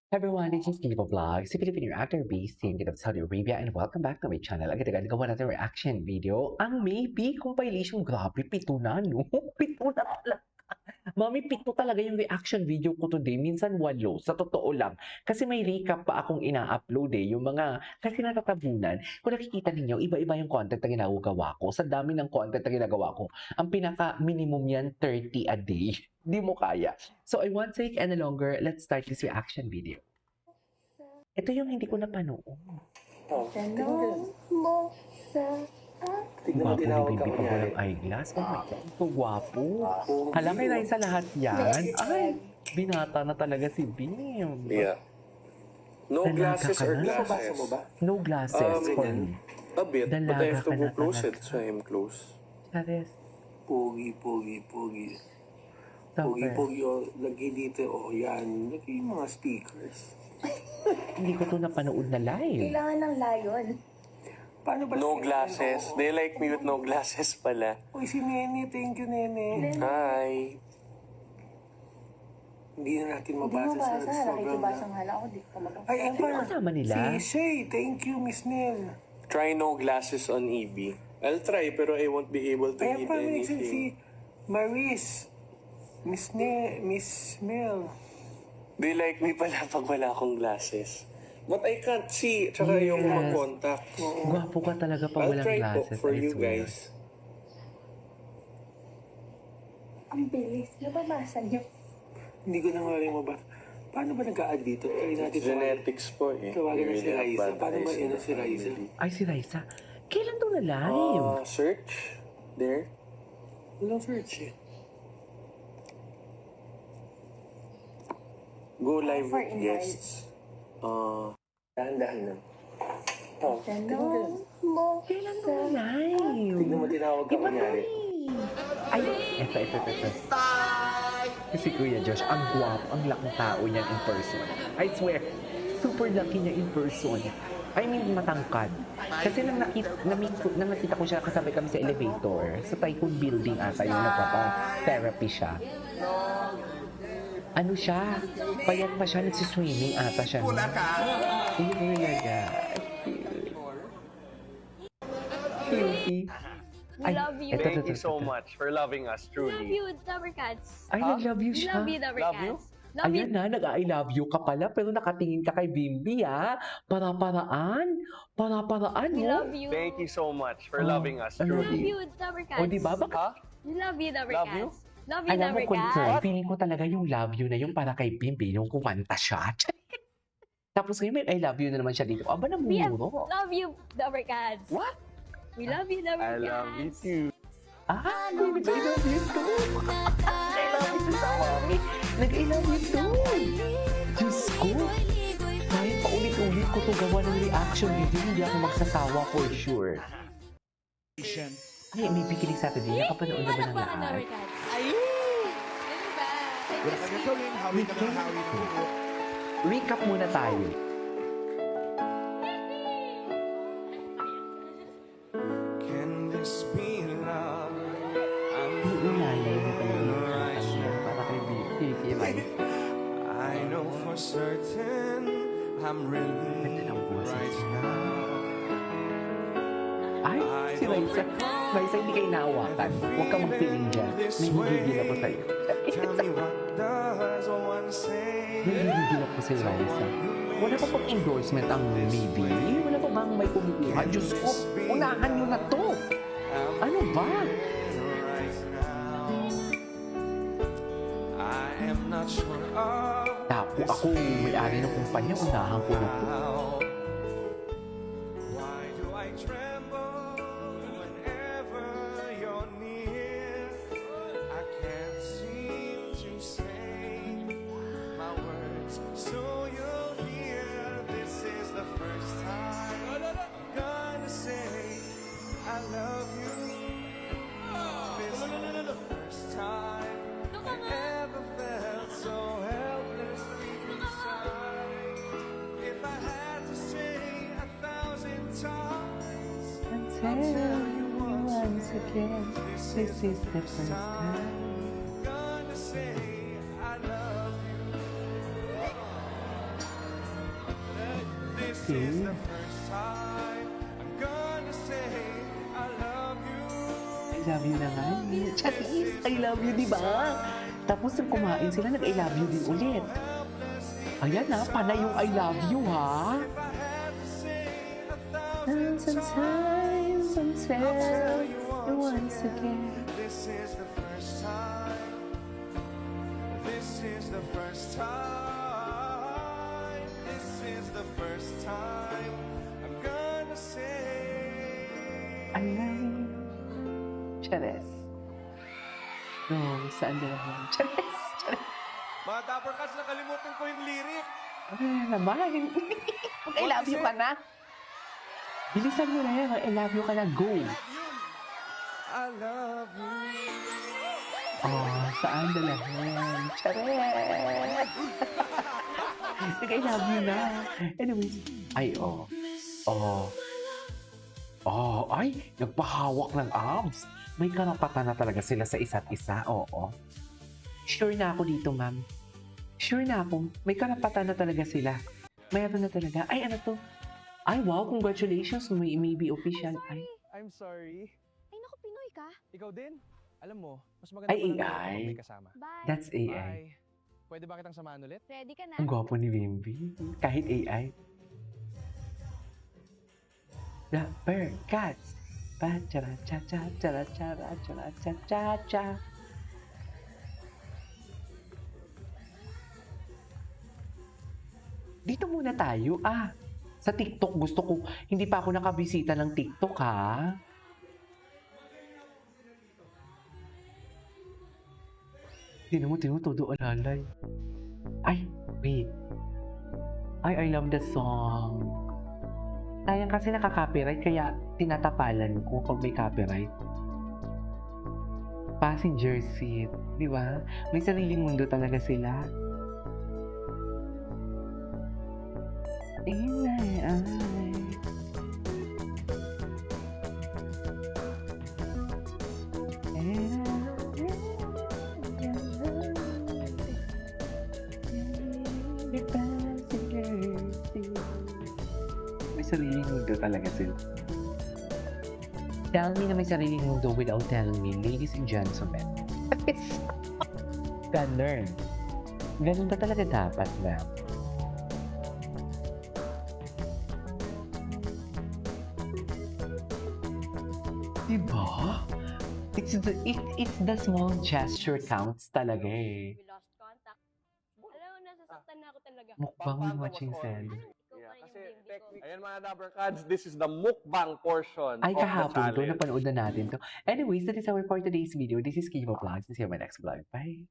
Everyone, this is Kibo Vlog, si Filipino actor based in Saudi Arabia, and welcome back to my channel. Agad-agad gawa natin reaction video. Ang maybe compilation, grabe, pito na, no? Pito na talaga. Mami, pito talaga yung reaction video ko today. Minsan walo, sa totoo lang. Kasi may recap pa akong ina-upload yung mga, kasi natatabunan. Kung nakikita ninyo, iba-iba yung content na ginagawa ko. Sa dami ng content na ginagawa ko, ang pinaka-minimum yan, 30 a day. Di mo kaya. So I won't take any longer. Let's start this reaction video. Ito yung hindi ko napanood. Tanong mo sa Tignan mo, tinawag ka pa walang eyeglass. Oh my God, ito gwapo. Hala, kay Raisa lahat yan. Ay, binata na talaga si Bim. Yeah. No Dalaga glasses ka or na? glasses? No glasses for me. A bit, but I Dalaga have to ka go na close talaga. it, so I'm close. Charis, pogi. suffer. Pogi, oh, lagay dito, oh, yan. Lagay yung mga stickers. Hindi ko to napanood na live. Kailangan ng layon. Paano ba? No glasses. They like me with no glasses pala. Uy, si Nene, thank you, Nene. Hi. Hindi na natin Hindi mo mabasa sa basa. Instagram. Nakikibasa nga lang ako. Di ko mag- Ay, ang Sino kasama nila? Si Shay, thank you, Miss Nel. Try no glasses on EB. I'll try, pero I won't be able to Ayan eat pa, si anything. Maris. Miss Mel. They like me pala pag wala akong glasses. But I can't see. Tsaka yung Yes. mag-contact. Gwapo ka talaga pag I'll walang try po glasses. for I you swear. guys. Ang bilis. Nababasa niyo. Hindi ko na nga rin mabasa. Paano ba nag-a-add dito? Try natin Genetics po eh. Tawagan na You si really have Raisa. bad Paano ba eyes in yun the si Raisa? family. Ay, si Raisa. Kailan to na live? Search. There. Walang search eh. Go live For with invite. guests. Dahan-dahan lang. Oh, Tanong mo Kailan to na live? tignan mo tinawag ka Iba kunyari. Ay, eto. Si Kuya Josh, ang gwapo, ang laking tao niyan in person. I swear, super laki niya in person. I mean, matangkad. Kasi nang nakita ko siya, kasabay kami sa elevator, sa Tycoon Building ata yung nagpapa-therapy siya. Ano siya? Payat pa siya, nagsiswimming ata siya. Hindi ko talaga. Cutie. We love you. Eto, Thank you so much for loving us, We love truly. you, Dappercats. Ay, nag-love you We siya. love you, Dappercats. Love you. Ayan na, nag-I love you ka pala, pero nakatingin ka kay Bimbi, ha? Para-paraan, We no? love you. Thank you so much for Oh, loving us, ano? We love truly. you, Dappercats. O, di ba? Baka, Huh? We love you, Love you? Dappercats. Love you, alam mo, confirm, Dappercats. feeling ko talaga yung love you na yung para kay Bimbi, yung kumanta siya. Tapos ngayon, may I love you na naman siya dito. Aba, We namumuro. love you, Dappercats. What? We love you, I Dappercats. love you too. Ah, Bimbi, I love you too. I love you too sa mami. Nag-I love you too. Diyos ko. Kahit paulit-ulit ko to gawa ng reaction video, hindi ako magsasawa for sure. Ay, may Bikini Saturday. Nakapanood na ba ng Palakpakan, lahat? Dappercats. Ayun! Ganun ba? Recap muna tayo. Can this be love? Yung ulalay na talaga yung kanya para kay Vicky Rice. I know for certain I'm really Ganda ng boses right niya. now. Ay, si Raisa. Raisa, hindi kayo naawakan. Huwag kang magpiling dyan. May higigil ako sa'yo. Tell me what does one say? May higigil ako sa'yo, Raisa. Wala pa pang endorsement ang maybe. Wala pa bang may kumukuha? Diyos ko, unahan nyo na to. Ano ba? Right now. I am not sure of Tapo ako, may-ari ng kumpanya, unahan ko na to. how. Why do I tremble whenever you're near? I can't seem to say my words, so you'll hear. This is the first time I'm gonna say I love you. This is the first time I ever felt so helplessly inside. If I had to say 1,000 times, And tell you once again, this is the first time. I'm gonna say I love you. say? the first time I'm gonna say I love you. I love you na nga. Charis, I love you, di ba? Tapos nung kumain sila, nag-I love you din ulit. Ayan na, panay yung I love you, ha? If I had to say 1,000 Sometimes I'm tell you once again. this is the first time. This is the first time. This is the first time I'm gonna say I love you. Charis. No, saan na naman? Charis, Charis. Mga Dapper Cats, nakalimutan ko yung lyric. Ano na naman? Mag-I love you ka na. Bilisan mo na yan. I love you ka na. Go. I love you. Oh, saan na naman? Charis. Nag-I love you na. Anyways. Ay, oh. Oh. Oh, ay, nagpahawak ng arms. May karapatan na talaga sila sa isa't isa. Oo. Sure na ako dito, ma'am. Sure na ako. May karapatan na talaga sila. Mayroon na talaga. Ay, ano to? Ay, wow. Congratulations. May be official. Ay, I'm sorry. Ay, naku, Pinoy ka. Ikaw din? Alam mo, mas maganda Ay, pala AI. kapag may kasama. Bye. that's AI. Bye. Pwede ba kitang samahan ulit? Ready ka na? Ang gwapo ni Bimbi. Kahit AI. Dapper Cats. Pa chara cha cha chara chara chara cha cha cha. Dito muna tayo. Sa TikTok gusto ko. Hindi pa ako nakabisita ng TikTok, ha? Tinan mo, todo alalay. Ay, wait. Ay, I love the song. Sayang kasi nakaka-copyright, kaya tinatapalan ko pag may copyright. Passenger seat, di ba? May sariling mundo talaga sila. In my eyes. May sariling mundo talaga sila. Tell me na may sariling mundo without telling me, ladies and gentlemen. Ganun. Ganun ba talaga dapat, ma'am? Diba? It's the small gesture counts talaga eh. We lost contact. Alam mo, nasasaktan na ako talaga. Mukbang Paano watching was Sally. Ikaw Yeah, pa rin kasi yung baby ko. technically, ayan mga Dabber Cats, this is the mukbang portion Ay, of the kahapon to. challenge. Napanood na natin to. Anyways, that is our for today's video. This is Kimo Vlogs. See you in my next vlog. Bye!